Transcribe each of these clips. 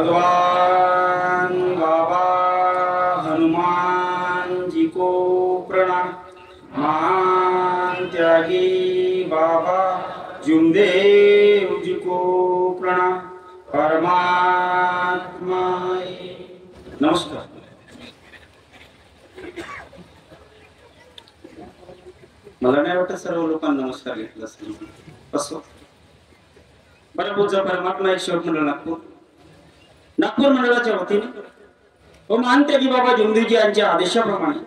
भगवान बाबा हनुमान जी को प्रणाम। महान त्यागी बाबा जुमदेव जी को प्रणाम। परमात्मा नमस्कार। मला नाही वाटत सर्व लोकांना नमस्कार घेतला असेल असो। परमपूज्य परमात्मा ईश्वर मंडळ नागपूर मंडळाच्या वतीने व मानत्यागी बाबा जुमदेवजी यांच्या आदेशाप्रमाणे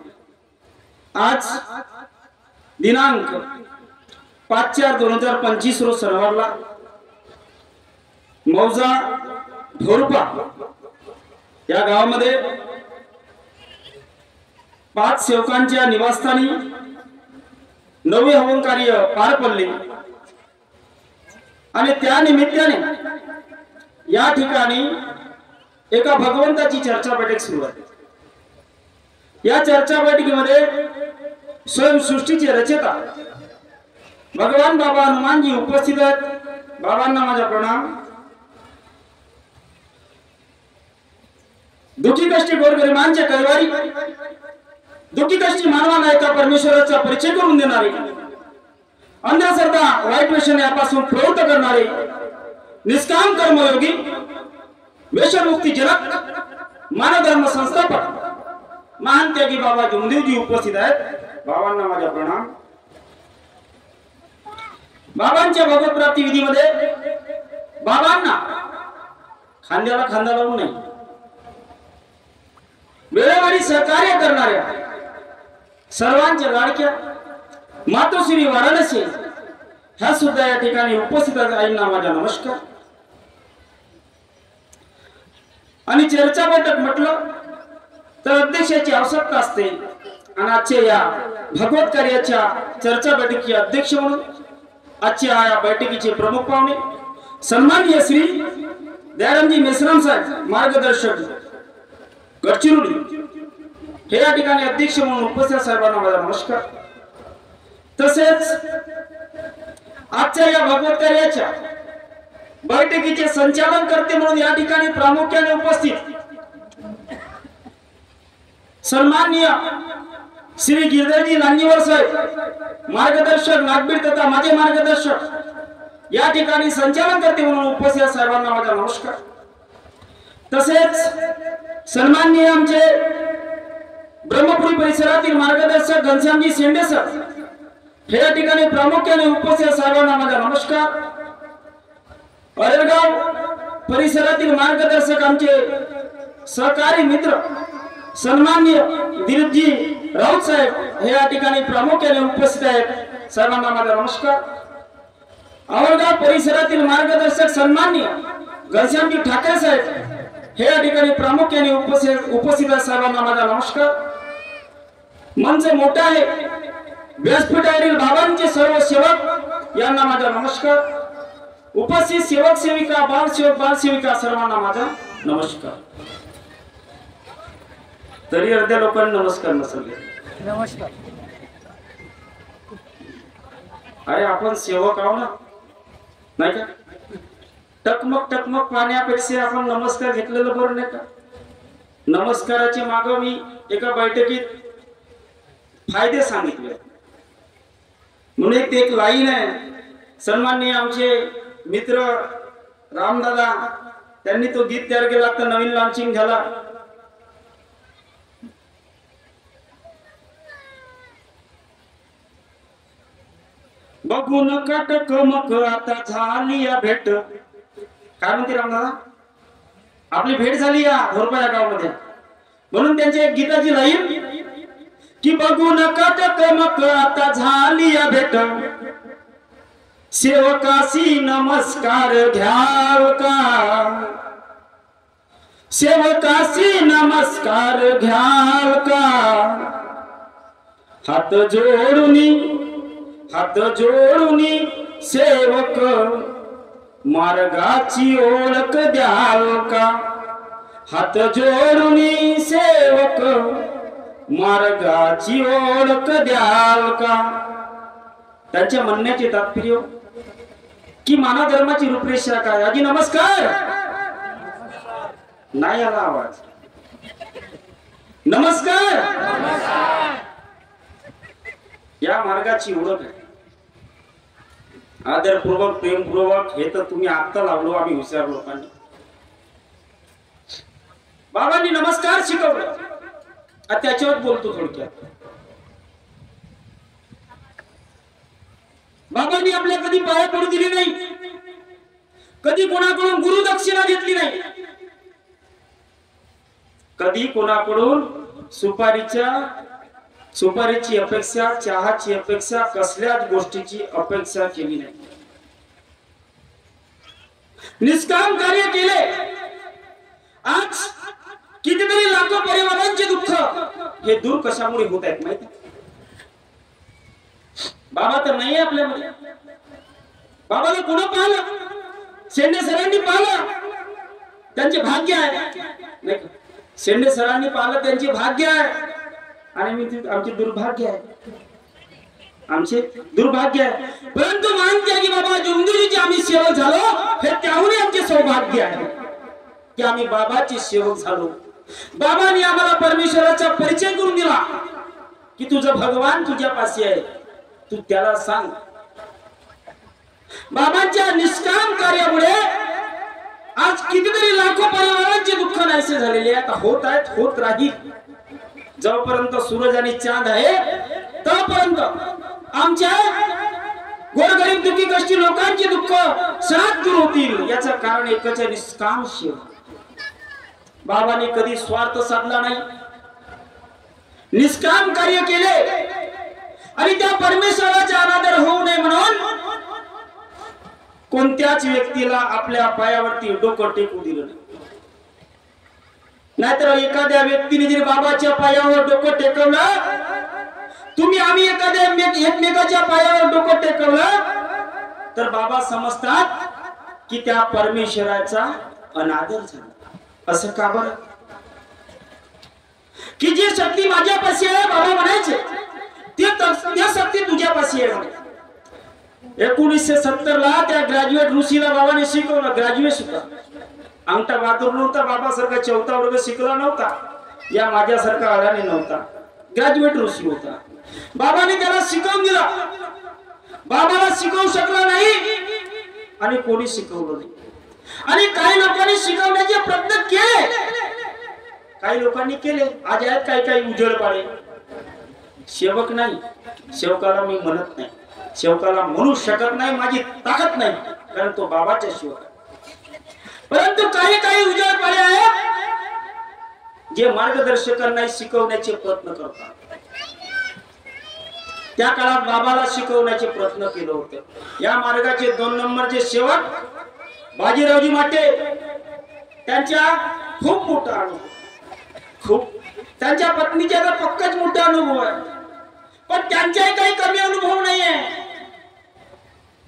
आज दिनांक 5/4/2025 रोज शनिवारला मौजा ढोरपा या गावामध्ये 5 सेवकांच्या निवासस्थानी नवे हवन कार्य पार पडले आणि त्या निमित्ताने या ठिकाणी एका भगवंताची चर्चा बैठक सुरू आहे। या चर्चा बैठकीमध्ये स्वयं सृष्टीचे रचयिता भगवान बाबा हनुमानजी उपस्थित आहेत। बाबांना माझा प्रणाम। दुखी कष्टी गोरगरिबांचे कैवारी, दुखी कष्टी मानवांना एका परमेश्वराचा परिचय करून देणारे, अंधश्रद्धा वाईट व्यसन यापासून प्रवृत्त करणारे, निष्काम कर्मयोगी, व्यसनमुक्ती जनक, मानधर्म संस्थापक महान त्यागी बाबा जुमदेवजी उपस्थित आहेत। बाबांना माझा प्रणाम। बाबांच्या भगवत प्राप्ती विधीमध्ये बाबांना खांद्याला खांदा लावून नाही, वेळोवेळी सहकार्य करणाऱ्या सर्वांच्या लाडक्या मातोश्री वाराणसी ह्या सुद्धा या ठिकाणी उपस्थित आईंना माझा नमस्कार। आणि चर्चा बैठक म्हटलं तर अध्यक्षाची आवश्यकता असते आणि आजच्या या भगवत कार्याच्या चर्चा बैठकीचे अध्यक्ष म्हणून आजच्या या बैठकीचे प्रमुख पाहुणे सन्माननीय श्री दयारामजी मेश्राम साहेब मार्गदर्शक गडचिरोली हे या ठिकाणी अध्यक्ष म्हणून उपस्थित साहेबांना माझा नमस्कार। तसेच आजच्या या भगवत कार्याच्या बैठकीचे संचालन करते म्हणून या ठिकाणी प्रामुख्याने उपस्थित सन्माननीय श्री गिरधरजी लांजीवर साहेब मार्गदर्शक नागबीड तथा माझे मार्गदर्शक या ठिकाणी संचालन करते म्हणून उपस्थित साहेबांना माझा नमस्कार। तसेच सन्माननीय आमचे ब्रह्मपुरी परिसरातील मार्गदर्शक घनश्यामजी शेंडे सर हे या ठिकाणी प्रामुख्याने उपस्थित साहेबांना माझा नमस्कार। अरेगाव परिसरातील मार्गदर्शक आमचे सहकारी मित्र सन्माननीय दिलीपजी राऊत साहेब हे या ठिकाणी प्रामुख्याने उपस्थित आहेत। सर्वांना माझा नमस्कार। आवळगाव परिसरातील मार्गदर्शक सन्माननीय घनश्यामजी ठाकरे साहेब हे या ठिकाणी प्रामुख्याने उपस्थित आहेत। सर्वांना माझा नमस्कार। मंच मोठा आहे, व्यासपीठावरील बाबांचे सर्व सेवक यांना माझा नमस्कार। उपस्थित सेवक सेविका बालसेवक बालसेविका सर्वांना माझा नमस्कार। तरी अर्ध्या लोकांना नमस्कार नसेल। नमस्कार। अरे आपण सेवक आहो ना, नाही का? टकमक टकमक पाण्यापेक्षा आपण नमस्कार घेतलेलं बरं नाही का? नमस्काराचे माग मी एका बैठकीत फायदे सांगितले म्हणून एक लाईन आहे। सन्माननीय आमचे मित्र रामदादा त्यांनी तो गीत तयार केला, आता नवीन लॉन्चिंग झाला। बघून कटकमक आता झाली या भेट। काय म्हणते रामदादा? आपली भेट झाली या ढोरपा या गावामध्ये म्हणून त्यांची एक गीताची लाईन की बघून कटकमक आता झाली या भेट, सेवकासी नमस्कार घ्याव का, सेवकासी नमस्कार घ्याव का, हात जोडूनी सेवक मार्गाची ओळख द्याव का, हात जोडूनी सेवक मार्गाची ओळख द्याव का। त्यांच्या म्हणण्याचे तात्पर्य की मानव धर्माची रूपरेषा काय। आजी नमस्कार। नाही आला आवाज. नमस्कार. या मार्गाची ओळख आहे. आदरपूर्वक प्रेमपूर्वक हे तर तुम्ही आत्ता लावलो आम्ही हुशार लोकांनी. बाबांनी नमस्कार शिकवलं. त्याच्यावर बोलतो थोडक्यात. बाबांनी आपल्या कधी पाया पडू दिली नाही, कधी कोणाकडून गुरु दक्षिणा घेतली नाही, कधी कोणाकडून सुपारीची अपेक्षा, चहाची अपेक्षा, कसल्याच गोष्टीची अपेक्षा केली नाही. निष्काम कार्य केले. आज कितीतरी लाखो परिवारांचे दुःख हे दूर कशामुळे होत आहेत माहिती? बाबा तर नाही आपल्यामध्ये. बाबाला कोण पाहिलं? शेंडे सरांनी पाहिलं, त्यांचे भाग्य आहे. नाही का? शेंडे सरांनी पाहिलं, त्यांचे भाग्य आहे. आणि आमचे दुर्भाग्य आहे. आमचे दुर्भाग्य आहे. परंतु मानते की बाबा जुमदुरीचे आम्ही सेवक झालो, हे त्याहूनही आमचे सौभाग्य आहे की आम्ही बाबाचे सेवक झालो. बाबांनी आम्हाला परमेश्वराचा परिचय करून दिला की तुझा भगवान तुझ्यापाशी आहे, तू त्याला सांग. बाबांच्या निष्काम कार्यामुळे आज कितीतरी लाखो परिवारांचे दुःख नाहीसे झालेले आहेत, होत आहेत, होत राहील. जोपर्यंत सूरज आणि चांद आहे तोपर्यंत आमच्या गोरगरीब दुःखी कष्टी लोकांचे दुःख सहज दूर होतील. याचं कारण एकच आहे, निष्काम सेवा. बाबांनी कधी स्वार्थ साधला नाही, निष्काम कार्य केले. आणि त्या परमेश्वराचा अनादर होऊ नये म्हणून कोणत्याच व्यक्तीला आपल्या पायावरती डोकं टेकू दिलं नाही. नाहीतर एखाद्या व्यक्तीने जर बाबाच्या पायावर डोकं टेकवलं, तुम्ही आम्ही एखाद्या एकमेकाच्या पायावर डोकं टेकवलं तर बाबा समजतात की त्या परमेश्वराचा अनादर झाला. असं का बरं? की जी शक्ती माझ्यापाशी आहे, बाबा म्हणायचे, ती शक्ती तुझ्यापाशी आहे. 1970 ला त्या ग्रॅज्युएट ऋषीला बाबाने शिकवलं. ग्रॅज्युएट होता, अंगठा बहादूर नव्हता, बाबासारखा 4था वर्ग शिकला नव्हता, या माझ्यासारखा अडाणी नव्हता, ग्रॅज्युएट ऋषी होता. बाबाने त्याला शिकवून दिला. बाबाला शिकवू शकला नाही आणि कोणी शिकवलं नाही. आणि काही लोकांनी शिकवण्याचे प्रयत्न केले, काही लोकांनी केले. आज आहेत काही उजळ पाडे. सेवक नाही, सेवकाला मी म्हणत नाही, सेवकाला म्हणू शकत नाही, माझी ताकद नाही, कारण तो बाबाच्या सेवक आहे. परंतु काही उजळ पाडे आहेत जे मार्गदर्शकांना शिकवण्याचे प्रयत्न करतात. त्या काळात बाबाला शिकवण्याचे प्रयत्न केले होते. या मार्गाचे 2 नंबरचे सेवक बाजीरावजी माटे, त्यांच्या खूप मोठा अनुभव, खूप त्यांच्या पत्नीचा तर पक्काच मोठा अनुभव आहे, पण त्यांचाही काही कमी अनुभव नाहीये.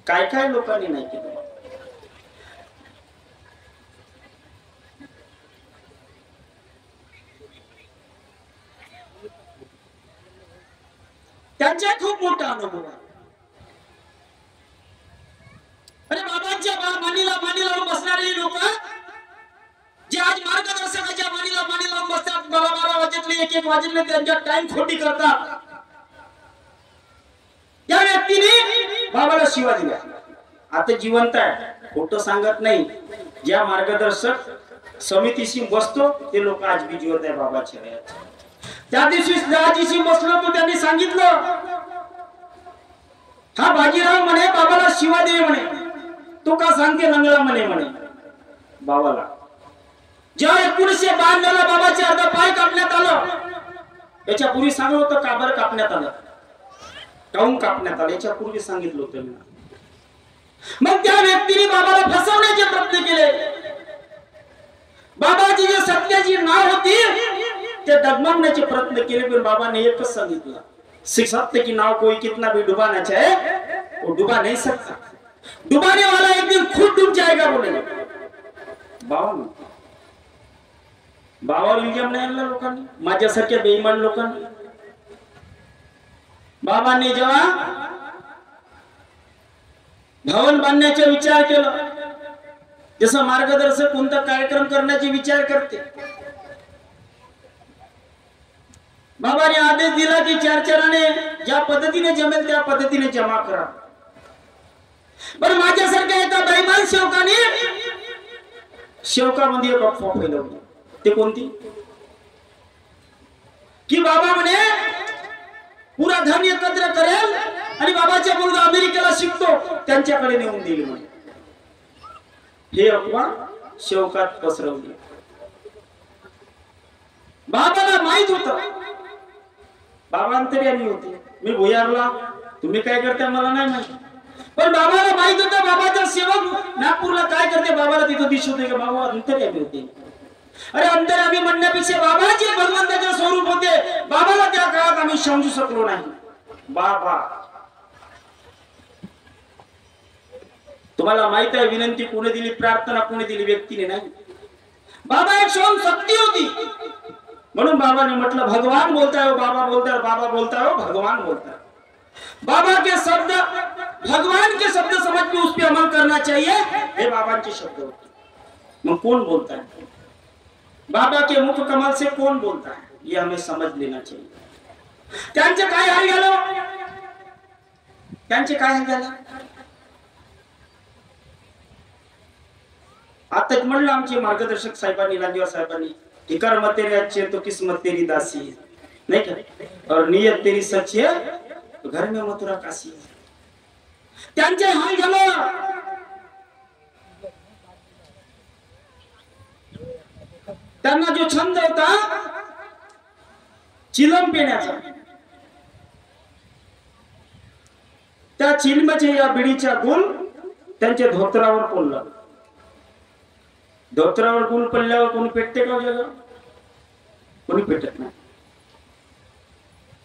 काय लोकांनी नाही केलं. त्यांचा खूप मोठा अनुभव आहे. आणि बाबांच्या मांडी लावून बसणारे लोक जे आज मार्गदर्शकाच्या मांडी लावून बसतात, 12 वाजेतले 1 वाजेतले त्यांच्या टाइम खोटी करतात, त्या व्यक्तीने बाबाला शिवा दिल्या. आता जिवंत आहे, खोटं सांगत नाही. ज्या मार्गदर्शक समितीशी बसतो ते लोक आज बी जिवंत आहे बाबाच्या वेळात. त्या दिवशी बसलो तो त्यांनी सांगितलं, हा बाजीराव म्हणे बाबाला शिवा दे म्हणे. तो का सांगते लंगडा म्हणे बाबाला. जेव्हा 1992 ला बाबाचे अर्धा पाय कापण्यात आलं, याच्या पूर्वी सांगलं होतं का बरं कापण्यात आलं, काऊन कापण्यात आलं, याच्या पूर्वी सांगितलं होतं मी. मग त्या व्यक्तीने बाबाला फसवण्याचे प्रयत्न केले. बाबाची जे सत्याची नाव होती ते डगमगण्याचे प्रयत्न केले, पण बाबाने एकच सांगितलं, सत्य की नाव कोई कितना भी डुबाना चाहे वो डुबा नहीं सकता, डुबाने वाला एक दिन खुद डूब जाएगा बोले बाबावर इल्जाम नाही आणला लोकांनी, माझ्यासारख्या बेईमान लोकांनी. बाबांनी जेव्हा भवन बांधण्याचा विचार केला, जसं मार्गदर्शक कोणता कार्यक्रम करण्याचे विचार करते, बाबाने आदेश दिला की चारचाराने ज्या पद्धतीने जमेल त्या पद्धतीने जमा करा. बरं माझ्यासारख्या एका बैमान सेवकाने सेवकामध्ये एक अफवा फैलवली. ते कोणती? की बाबा म्हणे पुरा धन एकत्र करेल आणि बाबाचा मुलगा अमेरिकेला शिकतो त्यांच्याकडे नेऊन देईल म्हणे. हे अफवा सेवकात पसरवली. बाबाला माहित होत, बाबा अंतर्यामी होते, मी भुयारला, तुम्ही काय करता मला नाही माहित, पण बाबाला माहित होतं बाबाचा सेवक नागपूरला काय करते बाबाला तिथं दिसत होते. बाबा अंतर्यामी होते. अरे अंतर्यामी म्हणण्यापेक्षा बाबाचे भगवंताचे स्वरूप होते. बाबाला त्या काळात आम्ही समजू शकलो नाही. बाबा तुम्हाला माहित आहे विनंती कोणी दिली, प्रार्थना कोणी दिली? व्यक्तीने नाही. बाबा एक स्वयं शक्ती होती. म्हणून बाबाने म्हटलं भगवान बोलता है, बाबा बोलता है, बाबा बोलता है, भगवान बोलता है. बाबा के शब्द भगवान के शब्द समझ के उस पर अमल करना चाहिए. हे बाबांचे शब्द होते. मग कोण बोलता है? बाबा के मुख कमल से कौन बोलता है ये हमें समझ लेना चाहिए. त्यांचे काय हाल झालं? त्यांचे काय हाल झालं? आता म्हणलं आमचे मार्गदर्शक साहेबांनी, लांजेवार साहेबांनी, कि कर्म तेरे अच्छे तो किस्मत तेरी दासी है, नहीं क्या, और नियत तेरी सच्ची है तो घर में मथुरा काशी है. त्यांचे हाल झालं. त्यांना जो छंद होता चिलम पिण्याचा, त्या चिलमाचे या बिडीच्या गुल त्यांच्या धोत्रावर पडला. धोत्रावर गुल पडल्यावर कोणी पेटते का जग? कोणी पेटत नाही.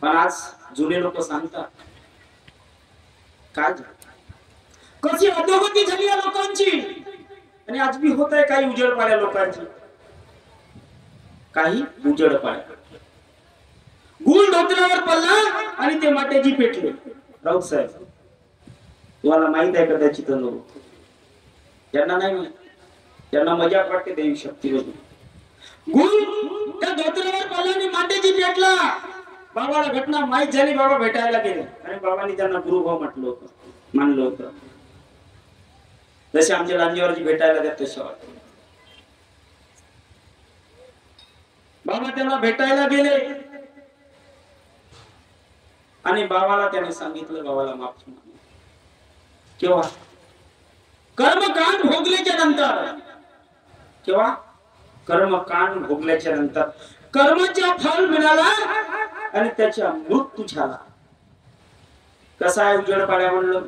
पण आज जुने लोक सांगतात काय कशी अधोगती झाली या लोकांची. आणि आज बी होत आहे काही उजेड पाड्या लोकांची, काही उजेड पाड्या. गुल धोत्रावर पडला आणि ते माटेजी पेटले. राऊत साहेब तुम्हाला माहित आहे कदाचित लोक, त्यांना नाही माहित, त्यांना मजाक वाटते देवी शक्ती होती. गुल त्या धोत्रावर पडला आणि माटेजी पेटला. बाबाला घटना माहित झाली. बाबा भेटायला गेले आणि बाबांनी त्यांना गुरुभाव म्हटलं होतं, मानलं होतं. जसे आमच्या लांजेवरची भेटायला द्या तसे वाटत. बाबा त्यांना भेटायला गेले आणि बाबाला त्याने सांगितलं बाबाला माफी माग. केव्हा? कर्मकांड भोगल्याच्या नंतर. केव्हा? कर्मकांड भोगल्याच्या नंतर कर्माचा फल मिळाला आणि त्याचा मृत्यू झाला. कसा आहे उजेड पाड्या? म्हणलं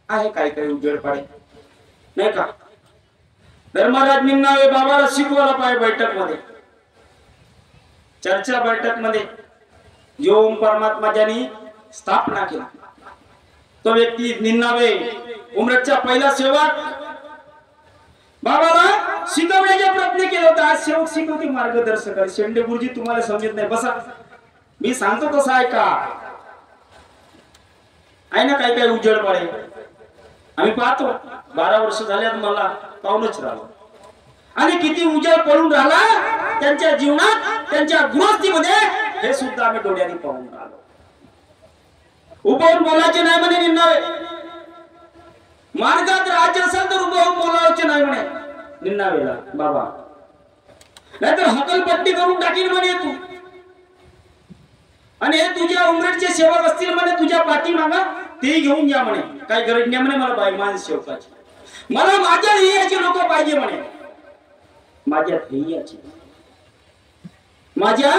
आहे काय काय उजेड पाड्या नाही का. धर्मराज निमनावे बाबाला शिकवायला पाहिजे. बैठक मध्ये, चर्चा बैठक मध्ये जो ओम परमात्मा ज्यांनी स्थापना केला तो व्यक्ती निमनावे उमरटचा पहिला सेवक बाबाला शिकवण्याचा प्रयत्न केला होता. आज सेवक शिकवते मार्गदर्शक. शेंडे गुरुजी तुम्हाला समजत नाही, बसा मी सांगतो तसं आहे का. आहे ना काय काय उजेड पाडे आम्ही पाहतो. 12 वर्ष झाल्यात मला पाहूनच राहिलो. आणि किती उजेड पडून राहिला त्यांच्या जीवनात, त्यांच्या गृहस्थीमध्ये, हे सुद्धा आम्ही डोळ्यांनी पाहून राहिलो. उभं बोलायचे नाही म्हणे निमनावे. मार्गात राज्य असेल तर उभं बोलायचे नाही म्हणे निमनावेला बाबा, नाहीतर हकलपट्टी करून टाकीन म्हणे तू. आणि हे तुझ्या उमरेडचे सेवक असतील म्हणे तुझ्या पाठीमागा, ते घेऊन जा म्हणे. काही गरज नाही म्हणे मला बाई माणूस सेवकाची. मला माझ्या ध्येयाचे लोक पाहिजे म्हणे. माझ्या ध्येयाचे, माझ्या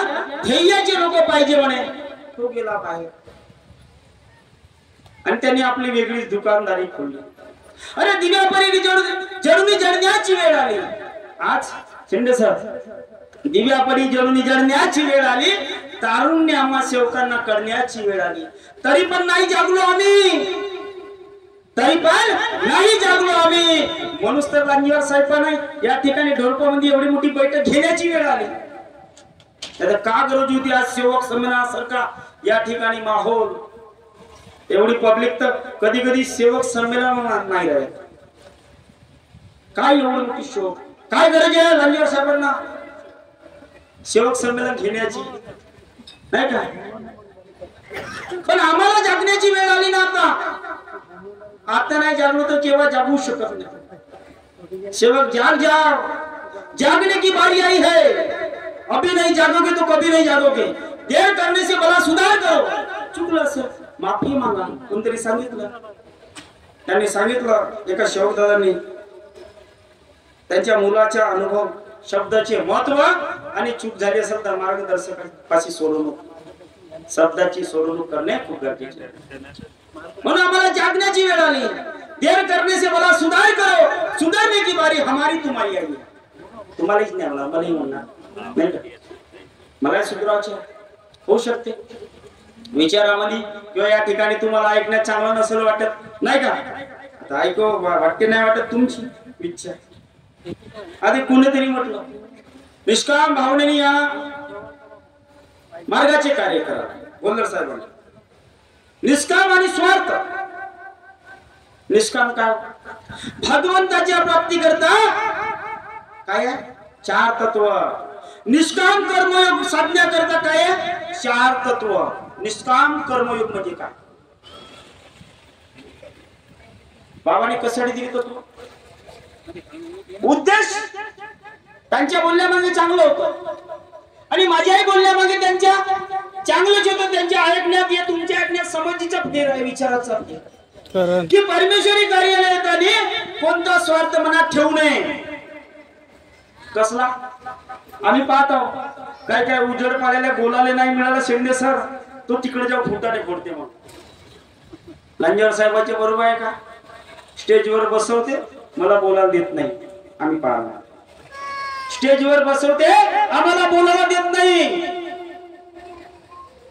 ध्येयाचे लोक पाहिजे म्हणे. तो गेला बाहेर आणि त्यांनी आपली वेगळीच दुकानदारी खोलली. अरे दिव्यापरी जळून जळण्याची वेळ आली. आज शिंदे सर, दिव्यापरी जळून जळण्याची वेळ आली. तारुण्य आम्हा सेवकांना करण्याची वेळ आली. तरी पण नाही जागलो आम्ही, तरी पण नाही जागलो आम्ही. म्हणूनच तर लांजेवार साहेबांना या ठिकाणी ढोलपामध्ये एवढी मोठी बैठक घेण्याची वेळ आली. का गरज होती आज सेवक संमेलनासारखा या ठिकाणी माहोल. एवढी पब्लिक तर कधी कधी सेवक संमेलन नाही राहत. काय एवढं मोठी शोक, काय गरज आहे लांजेवार साहेबांना सेवक संमेलन घेण्याची, नाही का? पण आम्हाला जागण्याची वेळ आली ना आता नाही जागलो तर केव्हा जागू शकत नाही। सेवक जाग जाओ, जागने की बारी आई है, अभी नहीं जागोगे तो कभी नहीं जागोगे, देर करने से भला सुधार करो, चुकलं सर माफी मागा। कोणतरी सांगितलं, त्यांनी सांगितलं एका सेवक दादांनी त्यांच्या मुलाच्या अनुभव शब्दाचे महत्व आणि चूक झाली असेल तर मार्गदर्शकापाशी सोडवणूक, शब्दाची सोडवणूक करणे खूप गरजेचे आहे। म्हणून आम्हाला जागण्याची वेळ आली, देर करने से भला सुधार करो, सुधारने की बारी हमारी तुम्हारी आई है। तुम्हालाच नाही म्हणणार, मलाही म्हणणार नाही का? मला सुधरावचे होऊ शकते विचारामध्ये, किंवा या ठिकाणी तुम्हाला ऐकण्यात चांगलं नसेल वाटत, नाही का? आता ऐकू वाटते नाही वाटत तुमची इच्छा। आधी कोणीतरी म्हटलं निष्काम भावनेने या मार्गाचे कार्य करा, गोंधळ साहेबांनी निष्काम आणि स्वार्थ। निष्काम काय? भगवंताच्या प्राप्ती करता काय आहे? 4 तत्व। निष्काम कर्मयोग साधण्या करता काय आहे? 4 तत्व। निष्काम कर्मयोग म्हणजे काय? बाबांनी कशासाठी दिली तत्व? उद्देश त्यांच्या बोलण्यामागे चांगलं होतं आणि माझ्याही बोलण्यामागे त्यांच्या चांगलंच होतं। त्यांच्या ऐकण्यात या तुमच्या ऐकण्यात समजीचा फेर आहे, विचाराचा फेर, की परमेश्वरी कार्याला येताना कोणता स्वार्थ मनात ठेवू नये। कसला? आम्ही पाहतो काय काय उजड पाल्याला बोलायला नाही मिळालं शेंडे सर, तो तिकडे जाऊ फुटाने फोडते। मग लांजेवार साहेबांच्या बरोबर आहे का? स्टेजवर बसवते, मला बोलायला देत नाही, आम्ही पाहणार। स्टेजवर बसवते, आम्हाला बोलायला देत नाही,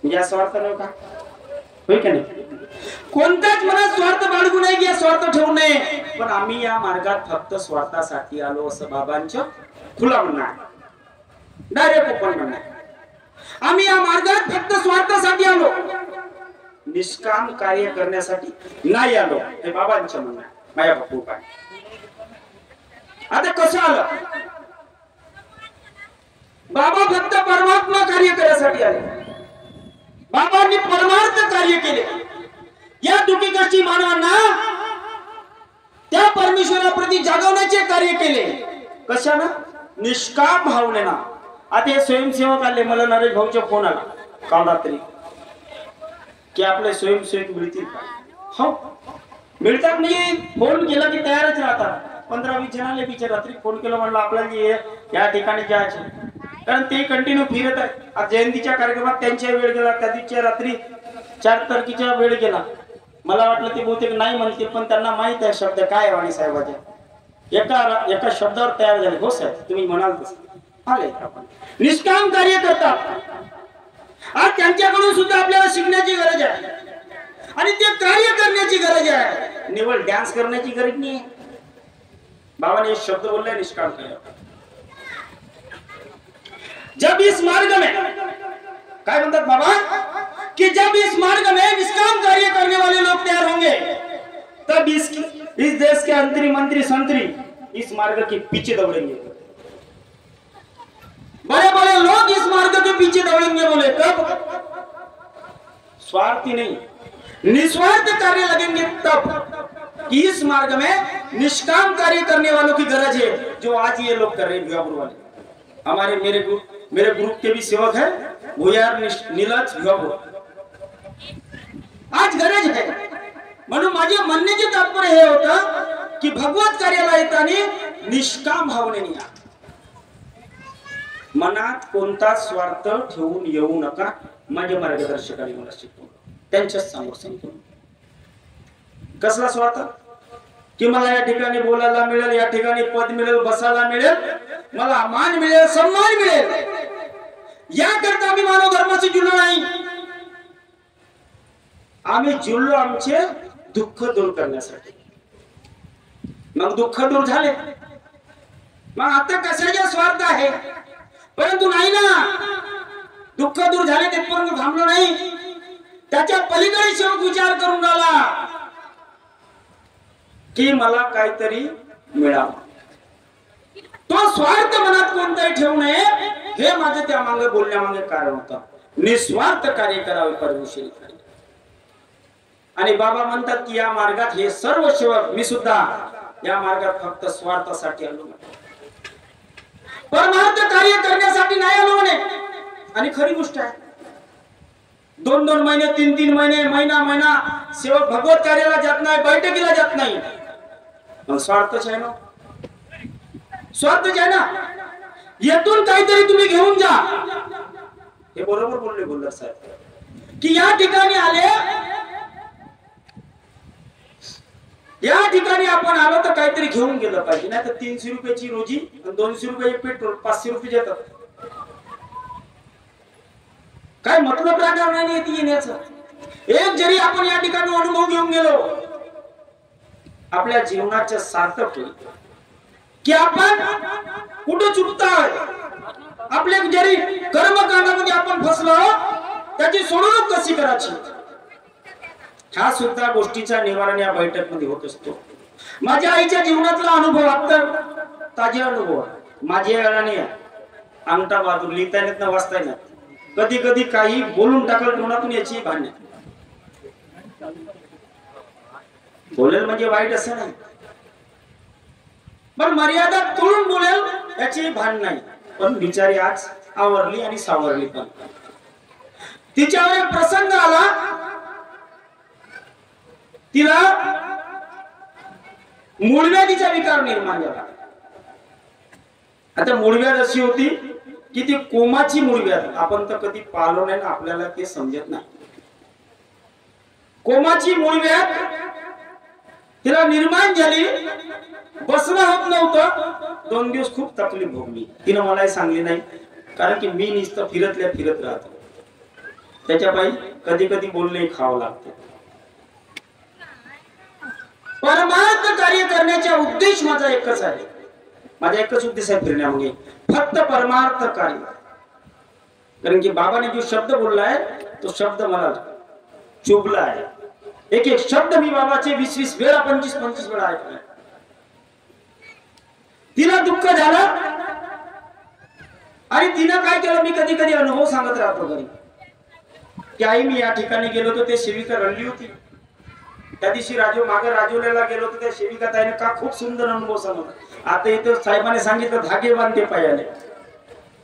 या स्वार्थ नाही का? होय का नाही? कोणत्याच मनात स्वार्थ बाळगू नये, या स्वार्थ ठेवू नये। पण आम्ही या मार्गात फक्त स्वार्थासाठी आलो असं बाबांचं खुला म्हणणं आहे, डायरेक्ट ओपन म्हणणं आहे। आम्ही या मार्गात फक्त स्वार्थासाठी आलो, निष्काम कार्य करण्यासाठी नाही आलो, हे बाबांचं म्हणणं आहे, माझ्या बापू आहे। आता कसं आलं? बाबा फक्त परमात्मा कार्य करण्यासाठी आले, बाबांनी परमार्थ कार्य केले। या दुःखी कष्टी मानवांना त्या परमेश्वराप्रती जागवण्याचे कार्य केले। कशानं? निष्काम भावनेनं। आता हे स्वयंसेवक आले, मला नरेश भाऊचा फोन आला काल रात्री की आपले स्वयंसेवक मिळतील का? हो मिळतात, म्हणजे फोन केला की तयारच राहतात। 15-20 जणांना विचार रात्री फोन केला, म्हणलं आपल्याला या ठिकाणी जायचे, कारण ते कंटिन्यू फिरत आहे। आज जयंतीच्या कार्यक्रमात त्यांच्या वेळ गेला, त्या दिवशी रात्री 4 तारखेच्या वेळ गेला। मला वाटलं ते बहुतेक नाही म्हणतील, पण त्यांना माहित आहे शब्द काय वाणी साहेबाच्या एका शब्दावर तयार झाले। हो साहेब तुम्ही म्हणाल तसं आले आपण निष्काम कार्य करतात। आज त्यांच्याकडून सुद्धा आपल्याला शिकण्याची गरज आहे आणि ते कार्य करण्याची गरज आहे, निवड डान्स करण्याची गरज नाही। बाबाने एक शब्द बोललाय निष्काम कार्य। जब इस मार्ग में काय म्हणतात बाबा कि जब इस मार्ग में निष्काम कार्य करने वाले लोग तैयार होंगे, तब इस देश के अंतरी मंत्री संतरी इस मार्ग के पीछे दौड़ेंगे। बड़े बड़े लोग इस मार्ग के पीछे दौड़ेंगे, बोले कब? स्वार्थी नहीं, निस्वार्थ कार्य लगेंगे तब, कि इस मार्ग में निष्काम कार्य करने वालों की गरज है, जो आज ये लोग कर रहे हैं। भिवापुर वाले हमारे मेरे ग्रुप के भी सेवक है, भुयार नीलज भिवापुर, आज गरज है। म्हणून माझे म्हणण्याचे तात्पर्य हे होतं की भगवत कार्याला येताना निष्काम भावनेने या, मनात कोणता स्वार्थ ठेवून येऊ नका। माझे मार्गदर्शकांनी मला शिकवलं, त्यांच्याच समोर सांगतो। कसला स्वार्थ? की मला या ठिकाणी बोलायला मिळेल, या ठिकाणी पद मिळेल, बसायला मिळेल, मला मान मिळेल, सन्मान मिळेल, याकरता आम्ही मानव धर्माचे जुळलो नाही। आम्ही जुळलो आमचे दुःख दूर करण्यासाठी। मग दुःख दूर झाले, मग आता कशाचा स्वार्थ आहे? परंतु नाही ना, दुःख दूर झाले तेपर्यंत थांबलो नाही, त्याच्या पलीकडे शेवट विचार करून राहिला की मला काहीतरी मिळावं। तो स्वार्थ मनात कोणताही ठेवू नये, हे माझे त्या मागे बोलण्यामागे कारण होतं. निस्वार्थ कार्य करावे परमेश्वरी. आणि बाबा म्हणतात की या मार्गात हे सर्व सेवक, मी सुद्धा या मार्गात फक्त स्वार्थासाठी आलो, परमार्थ कार्य करण्यासाठी नाही आलो म्हणे. आणि खरी गोष्ट आहे, 2-2 महिने 3-3 महिने महिना सेवक भगवत कार्याला जात नाही, बैठकीला जात नाही. मग स्वार्थच आहे ना, स्वार्थच आहे ना. येथून काहीतरी तुम्ही घेऊन जा. हे बरोबर बोलले गोल्हार साहेब की या ठिकाणी आले, या ठिकाणी आपण आलो तर काहीतरी घेऊन गेलं पाहिजे. नाही तर 300 रुपयाची रोजी आणि 200 रुपये पेट्रोल, 500 रुपये जातात. काय मतलब राहणार नाही येते येण्याचं. एक जरी आपण या ठिकाणी अनुभव घेऊन गेलो, आपल्या जीवनाचे सार्थक होईल. की आपण कुठे चुकतोय, आपल्या जरी कर्मकांडामध्ये आपण फसलो, त्याची सोडवणूक कशी करायची, ह्या सुद्धा गोष्टीचा निवारण या बैठक मध्ये होत असतो. माझ्या आईच्या जीवनातला अनुभव आता ताजे अनुभव. माझ्या वेळाने अंगठा बहादूर लिहिता येत ना, वाचता येत. कधी कधी काही बोलून टाकल तोंडातून, याची भांडणे. बोलेल म्हणजे वाईट असं नाही, पण मर्यादा तोडून बोलेल याची भान नाही. पण बिचारी आज आवरली आणि सावरली. पण तिच्यावर एक प्रसंग आला, तिला मूळव्याधीचा विकार निर्माण झाला. आता मूळव्याध अशी होती की ती कोमाची मूळव्याध. आपण तर कधी पाहिलं नाही ना, आपल्याला ते समजत नाही. कोमाची मूळव्याध तिला निर्माण झाली, बसणं होत नव्हतं. 2 दिवस खूप तकलीफ भोगली. तिनं मलाही सांगली नाही, कारण की मी नुसतं फिरत राहतो. त्याच्या पायी कधी कधी बोलणे खावं लागते. परमार्थ कार्य करण्याचा उद्देश माझा एकच आहे. माझा एकच उद्देश आहे फिरण्यामध्ये, फक्त परमार्थ कार्य. कारण की बाबाने जो शब्द बोललाय तो शब्द मला चुभला आहे. एक शब्द मी बाबाचे 20-20 वेळा, 25-25 वेळा ऐकले. तिला दुःख झालं आणि तिनं काय केलं, मी कधी कधी अनुभव सांगत राहतो घरी की आई मी या ठिकाणी गेलो होतो, ते सेविका रडली होती. त्या दिवशी राजोल्याला गेलो होतो, त्या सेविका ताईने का खूप सुंदर अनुभव सांगितला. आता इथं साहेबांनी सांगितलं धागे बांधते पायाने.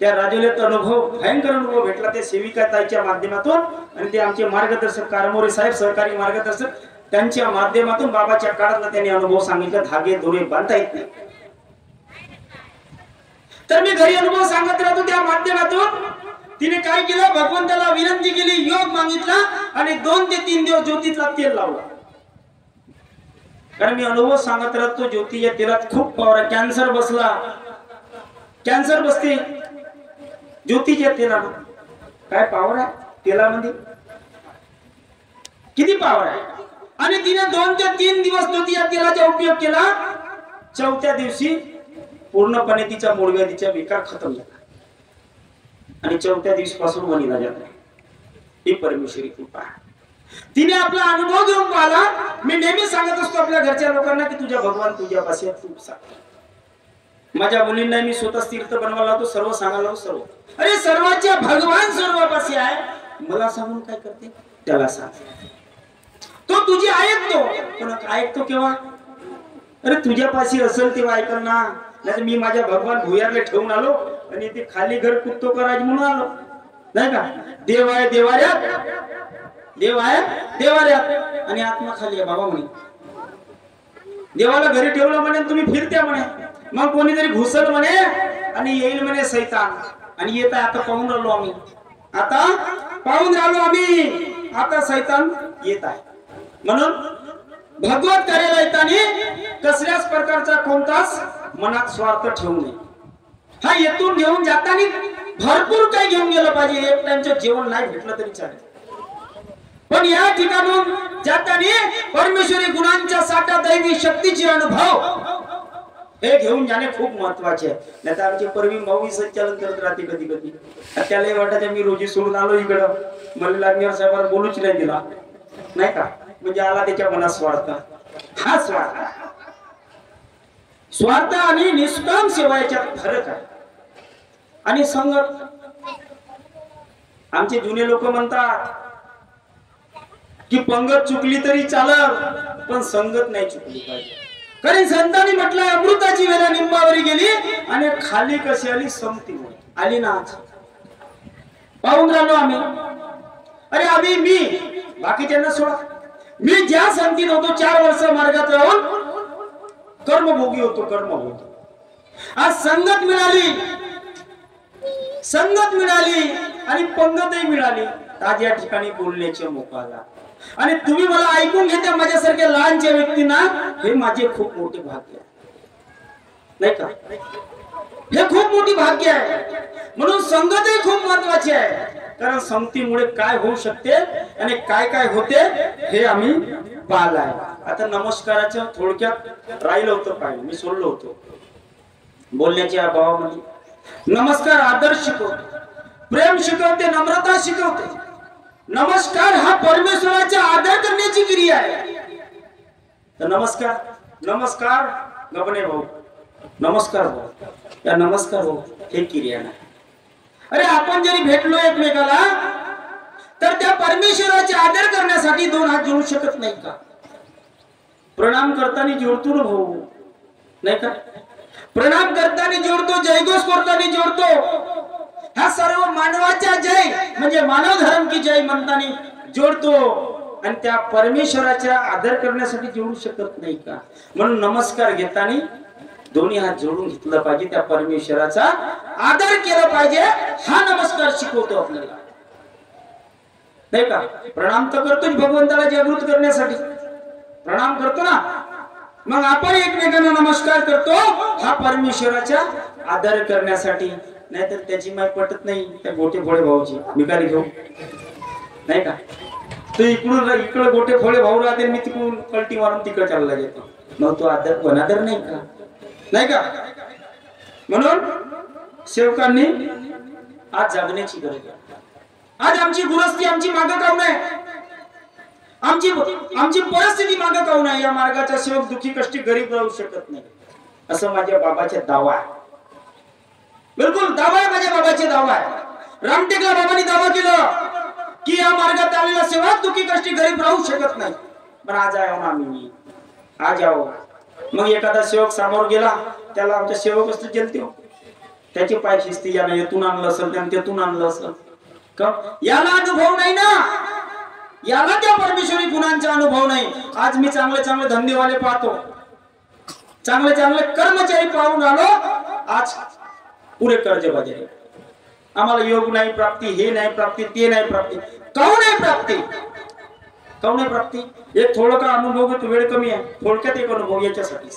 त्या राजोल्यात अनुभव, भयंकर अनुभव भेटला त्या सेविका ताईच्या माध्यमातून. आणि ते आमचे मार्गदर्शक कारमोरे साहेब, सहकारी मार्गदर्शक, त्यांच्या माध्यमातून बाबाच्या काळातला त्यांनी अनुभव सांगितला, धागे दोरे बांधता येत नाही. तर मी घरी अनुभव सांगत राहतो. त्या माध्यमातून तिने काय केलं, भगवंताला विनंती केली, योग मागितला आणि 2 ते 3 दिवस ज्योतीला तेल लावला. कारण मी अनुभव सांगत राहतो, ज्योतीच्या तेलात खूप पॉवर आहे. कॅन्सर बसला, कॅन्सर बसते ज्योतीच्या तेलानं. काय पॉवर आहे तेलामध्ये, किती पॉवर आहे. आणि तिने 2 ते 3 दिवस ज्योतीच्या तेलाचा उपयोग केला. 4थ्या दिवशी पूर्णपणे तिचा मूळव्याधीचा विकार खतम झाला आणि 4थ्या दिवसापासून वणीला जात नाही. ही परमेश्वरी कृपा. तिने आपला अनुभव घेऊन पाहिला. मी नेहमी सांगत असतो आपल्या घरच्या लोकांना की तुझ्या भगवान तुझ्यापाशी खूप सांग. माझ्या मुलींना मी स्वतः तीर्थ बनवायला लावतो, सर्व सांगायला सर्व. अरे सर्वाच्या भगवान सर्वापाशी आहे, मला सांगून काय करते, त्याला सांग. तो तुझी ऐकतो, पण ऐकतो केव्हा, अरे तुझ्यापाशी असेल तेव्हा ऐकल ना. नाही मी माझ्या भगवान भुयारला ठेवून आलो आणि ते खाली घर कुत्तो करायचं म्हणून आलो नाही का. देव आहे देवाऱ्यात, देव आहे देवाऱ्यात आणि आत्मा खाली आहे बाबा म्हणे. देवाला घरी ठेवलं म्हणे, तुम्ही फिरत्या म्हणे. मग कोणीतरी घुसल म्हणे आणि येईल म्हणे सैतान. आणि येत आहे, आता पाहून राहिलो आम्ही, आता पाहून राहिलो आम्ही, आता सैतान येत आहे. म्हणून भगवत कार्याला येताना कसल्याच प्रकारचा कोणताच मनात स्वार्थ ठेवू नये. हा येथून घेऊन जाताना भरपूर काही घेऊन गेलं पाहिजे. एक टाइमचं जेवण नाही भेटलं तरी चालेल, पण या ठिकाणून जाताना परमेश्वरी गुणांच्या साठा, दैवी शक्तीचे अनुभव हे घेऊन जाणे खूप महत्वाचे आहे. नाही तर आमचे परवीन भाऊ संचालन करत राहते कधी कधी. त्यालाही वाटायचं मी रोजी सोडून आलो इकडं, मला लागण्यावर साहेबांना बोलूच नाही दिला नाही का. म्हणजे आला त्याच्या मनात स्वार्थ. हा स्वार्थ स्वार्थ आणि निष्काम सेवा याच्यात फरक आहे. आणि संगत, आमचे जुने लोक म्हणतात की पंगत चुकली तरी चालल, पण संगत नाही चुकली पाहिजे. कारण संतांनी म्हटलंय अमृताची वेळा निंबावरी गेली आणि खाली कशी आली, संगती आली ना. आज पाहून राहिलो आम्ही. अरे आम्ही मी बाकीच्यांना सोडा, मी ज्या संगतीत होतो 4 वर्ष मार्गात राहून कर्मभोगी होतो, कर्मभोगी. आज संगत मिळाली आणि पंगतही मिळाली. आज या ठिकाणी बोलण्याचे मोकाला. आणि तुम्ही मला ऐकून घेता माझ्यासारख्या लहानच्या व्यक्तींना, हे माझे खूप मोठे भाग्य आहे, नाही का? हे खूप मोठी भाग्य आहे. म्हणून संगतही खूप महत्वाची आहे. कारण संगतीमुळे काय होऊ शकते आणि काय काय होते हे आम्ही पाहिलं आहे. आता नमस्काराचं थोडक्यात राहिलं होतं, पाहिलं मी सोडलो होतो बोलण्याच्या अभावामध्ये. नमस्कार आदर शिकवते, प्रेम शिकवते, नम्रता शिकवते. नमस्कार हा परमेश्वराचा आदर करण्याची क्रिया आहे. तर नमस्कार, नमस्कार गबने भाऊ, नमस्कार भाऊ, या नमस्कार भाऊ हे क्रिया नाही. अरे आपण जरी भेटलो एकमेकाला तर त्या परमेश्वराचा आदर करण्यासाठी 2 हात जोडू शकत नाही का? प्रणाम करताना जोडतो ना भाऊ, नाही का? प्रणाम करताना जोडतो, जयघोष करताना जोडतो. हा सर्व मानवाचा जय म्हणजे मानव धर्म की जय म्हणताना जोडतो. आणि त्या परमेश्वराचा आदर करण्यासाठी जोडू शकत नाही का? म्हणून नमस्कार घेताना दोन्ही हात जोडून घेतला पाहिजे, त्या परमेश्वराचा आदर केला पाहिजे. हा नमस्कार शिकवतो आपल्याला, नाही का? प्रणाम तर करतो भगवंताला जागृत करण्यासाठी, प्रणाम करतो ना. मग आपण एकमेकांना नमस्कार करतो, हा परमेश्वराचा आदर करण्यासाठी. नाहीतर त्याची माय पटत नाही त्या गोटे फोडे भाऊची, भिकारी घेऊ, नाही का? तू इकडं गोटे फोडे भाऊ राहते, मी तिकडून पलटी मारून तिकडे चालला जातो. मग तो आदर पण आदर नाही का? नाही का? म्हणून सेवकांनी आज जागण्याची गरज आहे. आज आमची गुरस्ती आमची मागं काऊन आहे, आमची परिस्थिती मागं काऊन आहे? या मार्गाचा सेवक दुखी कष्टी गरीब राहू शकत नाही, असं माझ्या बाबाचा दावा आहे. बिलकुल दावा आहे, माझ्या बाबाचे दावा आहे. रामटेकला बाबांनी दावा केलं की या मार्गात आलेला सेवक दुखी कष्टी गरीब राहू शकत नाही. पण आज आहो ना आम्ही, आज आहो. मग एखादा सेवक समोर गेला, त्याला आमच्या सेवक असतो चलते, त्याची पाय खिस्ती, याला येथून आणलं असेल त्याने तेथून आणलं असेल का? याला अनुभव नाही ना, याला त्या परमेश्वरी गुणांचा अनुभव नाही. आज मी चांगले चांगले धंदेवाले पाहतो, चांगले चांगले कर्मचारी पाहून आलो, आज पुरे कर्जबाजारी. आम्हाला योग नाही प्राप्ती, हे नाही प्राप्ती, ते नाही प्राप्ती. काऊन नाही प्राप्ती? काऊन नाही प्राप्ती? एक थोडं का अनुभव घेतो, वेळ कमी आहे, थोडक्यात एक अनुभव याच्यासाठी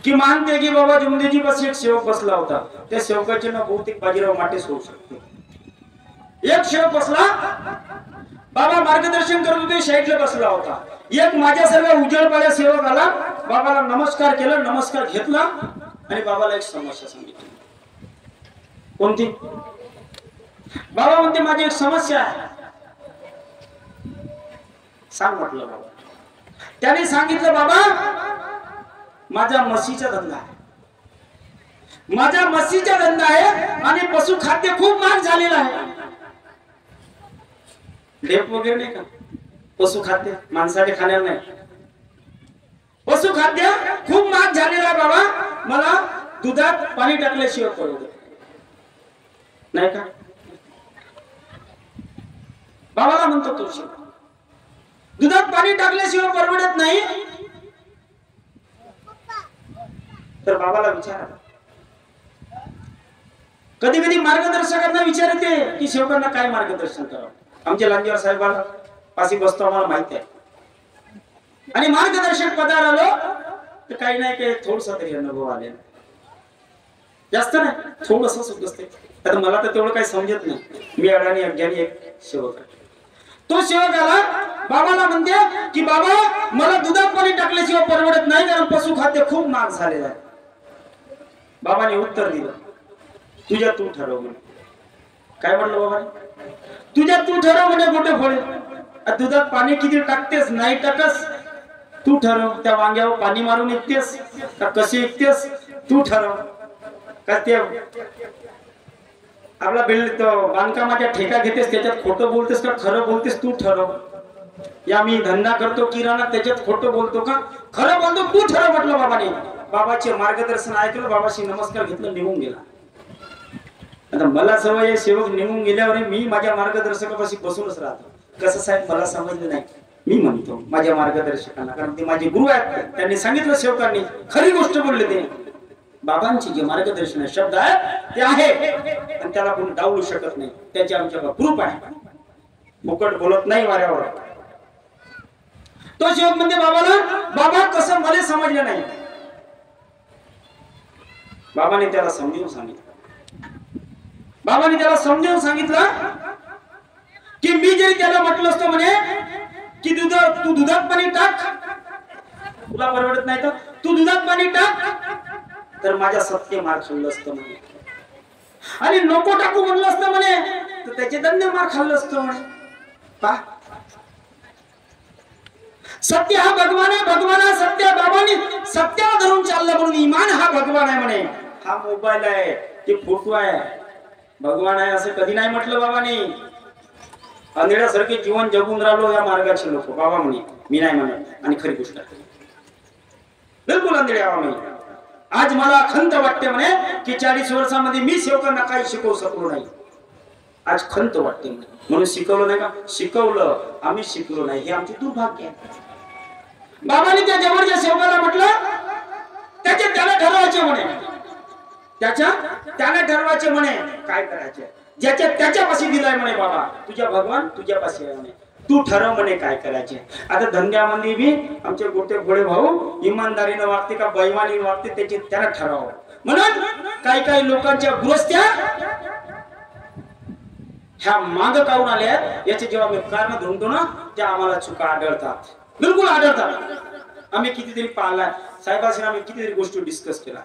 की मानते की बाबा जुमदेजी पास एक सेवक बसला होता, त्या सेवकाचे ना बहुतेक बाजीराव माटेच होऊ शकते. एक सेवक बसला, बाबा मार्गदर्शन करत होते, साईडला बसला होता. एक माझ्यासारखा उजळपाड्या सेवक आला, बाबाला नमस्कार केला, नमस्कार घेतला आणि बाबाला एक समस्या सांगितली. कोणती? बाबा म्हणते माझी एक समस्या आहे. सांग म्हटलं बाबा. त्याने सांगितलं बाबा माझा म्हशीचा धंदा आहे, माझा म्हशीचा धंदा आहे आणि पशुखाद्य खूप महाग झालेला आहे. ढेप वगैरे नाही का? पशुखाद्य माणसाने खाण्याला नाही, पशुखाद्य खूप महाग झालेला आहे बाबा, मला दुधात पाणी टाकल्याशिवाय परवडत नाही का? बाबाला म्हणतो तो दुधात पाणी टाकल्याशिवाय परवडत नाही. तर बाबाला विचारा, कधी कधी मार्गदर्शकांना विचारते की सेवकांना काय मार्गदर्शन करावं. आमच्या लांजेवार साहेबांना पाशी बसतो, आम्हाला माहिती आहे. आणि मार्गदर्शक पदावर आलो तर काही नाही, काही थोडसा तरी अनुभव आले, जास्त नाही, थोडस सुद्धा. आता मला तर तेवढं काही समजत नाही, मी अडाणी अज्ञानी एक सेवक आहे. तो सेवक आला, बाबाला म्हणते की बाबा मला दुधात पाणी टाकल्याशिवाय परवडत नाही, कारण पशुखाद्य खूप महाग झालेलं आहे. बाबाने उत्तर दिलं, तुझ्या तू ठरव म्हणे. काय म्हणलं बाबा? तुझ्या तू ठरव म्हणे. गोटे फोडे दुधात पाणी किती टाकतेस, नाही टाकस तू ठरव. त्या वांग्यावर पाणी मारून ऐकतेस का कशी ऐकतेस तू ठरव. का ते आपला बांधकामाच्या ठेका घेतेस त्याच्यात खोटं बोलतेस का खरं बोलतेस तू ठरव. या मी धंदा करतो किराणा त्याच्यात खोटं बोलतो का खरं बोलतो तू ठरव म्हटलं बाबाने. बाबाचे मार्गदर्शन ऐकलं, बाबाशी नमस्कार घेतलं, निघून गेला. आता मला सवय सेवक निघून गेल्यावर मी माझ्या मार्गदर्शकापाशी बसूनच राहतो. कसं साहेब मला समजलं नाही मी म्हणतो माझ्या मार्गदर्शकांना, कारण ते माझे गुरु आहेत. त्यांनी सांगितलं सेवकांनी खरी गोष्ट बोलले ते. बाबांची जे मार्गदर्शन शब्द आहे ते आहे आणि त्याला कोणी डावलू शकत नाही. त्याचे आमच्या ग्रुप आहे, मुकट बोलत नाही वाऱ्यावर. तो सेवक म्हणते बाबाला, बाबा कसं मला समजलं नाही. बाबाने त्याला समजावून सांगितलं. बाबाने त्याला समजावून सांगितलं की मी जरी त्याला म्हटलं असतं म्हणे की तू दुधात पाणी टाक, तुला परवडत नाही तर तू दुधात पाणी टाक, तर माझ्या सत्य मार खाल्लं असतं म्हणे. आणि नको टाकू म्हणलं असतं म्हणे तर त्याचे दंड मार खाल्लं असतं म्हणे. पा सत्य हा भगवान आहे, भगवान हा सत्य. बाबांनी सत्याला धरून चाललं म्हणून इमान हा भगवान आहे म्हणे. हा मोबाईल आहे ते फोटो आहे, भगवान आहे असं कधी नाही म्हटलं बाबांनी. अंधेड्यासारखे जीवन जगून राहिलो या मार्गाचे लोक बाबा म्हणे, मी नाही म्हणत. आणि खरी गोष्ट आहे, बिलकुल अंधेडे आवा मी. आज मला खंत वाटते म्हणे की 40 वर्षांमध्ये मी सेवकांना काही शिकवू शकलो नाही. आज खंत वाटते म्हणून शिकवलं नाही का, शिकवलं आम्ही शिकलो नाही हे आमचे दुर्भाग्य आहे. बाबांनी त्या जवळच्या सेवकाला म्हटलं त्याचे त्याला ठरवायचे म्हणे, त्याच्या त्याला ठरवायचे म्हणे काय करायचे. ज्याच्या त्याच्यापाशी दिलाय म्हणे बाबा, तुझ्या भगवान तुझ्यापाशी आहे म्हणे, तू ठरव म्हणे काय करायचे. आता धंद्यामध्ये बी आमचे गोटे घोडे भाऊ इमानदारीनं वागते का बैमानीनं वागते त्याचे त्याला ठराव. म्हणून काही काही लोकांच्या गृहस्थ्या ह्या माग काढून आल्या. याचे जेव्हा मी कारण धुंडतो ना त्या आम्हाला चुका आढळतात, बिलकुल आढळतात. आम्ही कितीतरी पाहिलाय साहेबांशी, आम्ही कितीतरी गोष्टी डिस्कस केला.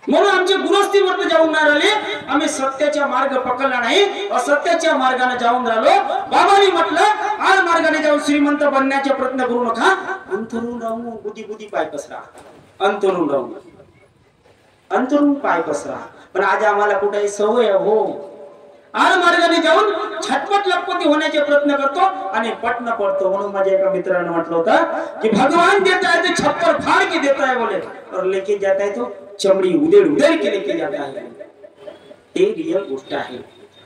म्हणून आमच्या गुरुस्थीवर जाऊन नाही राहिले, आम्ही सत्याचा मार्ग पकडला नाही, असत्याच्या मार्गाने जाऊन राहिलो. बाबांनी म्हटलं आज मार्गाने जाऊन श्रीमंत बनण्याचा प्रयत्न करू नका, अंतरून राहून बुद्धी बुद्धी पाय पसरा, अंतरून राहून अंतरून पाय पसरा. पण आज आम्हाला कुठे सवय हो, आज मार्गाने जाऊन झटपट लखपती होण्याचे प्रयत्न करतो आणि पटन पडतो. म्हणून माझ्या एका मित्राने म्हटलं होतं की भगवान देता है तो छप्पर फाड़ के देता है बोले, और लेके जाता है तो चमड़ी उधेड़ उधेड़ के लेके जाता है. ते रियल गोष्ट आहे.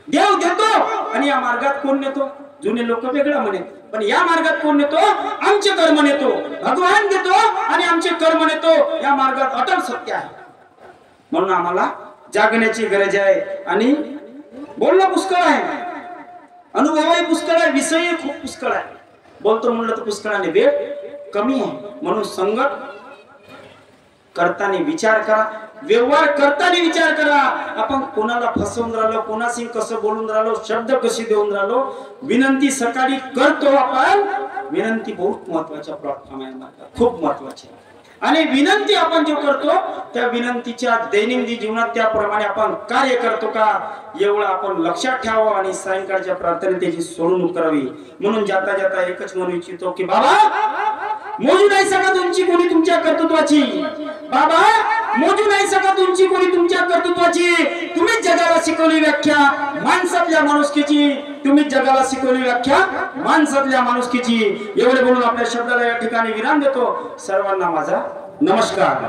देव देतो आणि या मार्गात कोण नेतो. जुने लोक वेगळं म्हणे, पण या मार्गात कोण नेतो, आमचे कर्म नेतो. भगवान देतो आणि आमचे कर्म नेतो. या मार्गात अटल सत्य आहे. म्हणून आम्हाला जागण्याची गरज आहे. आणि बोलणं पुष्कळ आहे, अनुभवही पुष्कळ आहे, विषयही खूप पुष्कळ आहे. बोलतो म्हणलं तर पुष्कळाने वेळ कमी आहे. म्हणून संगत करताना विचार करा, व्यवहार करताना विचार करा. आपण कोणाला फसवून राहिलो, कोणाशी कसं बोलून राहिलो, शब्द कशी देऊन राहिलो. विनंती सकाळी करतो आपण, विनंती बहुत महत्वाच्या प्लॅटफॉर्म आहे, खूप महत्वाची. आणि विनंती आपण जो करतो त्या विनंतीच्या दैनंदिन जीवनात त्याप्रमाणे आपण कार्य करतो का एवढं आपण लक्षात ठेवावं. आणि सायंकाळच्या प्रार्थनेत त्याची सोडवणूक करावी. म्हणून जाता जाता एकच म्हणू इच्छितो की बाबा मोजू नाही शकत तुमची कोणी तुमच्या कर्तृत्वाची. बाबा मोजू नाही शकत तुमची कोणी तुमच्या कर्तृत्वाची. तुम्ही जगाला शिकवली व्याख्या माणसातल्या माणुसकीची, तुम्ही जगाला शिकवली व्याख्या माणसातल्या माणुसकीची. एवढे बोलून आपल्या शब्दाला या ठिकाणी विराम देतो. सर्वांना माझा नमस्कार.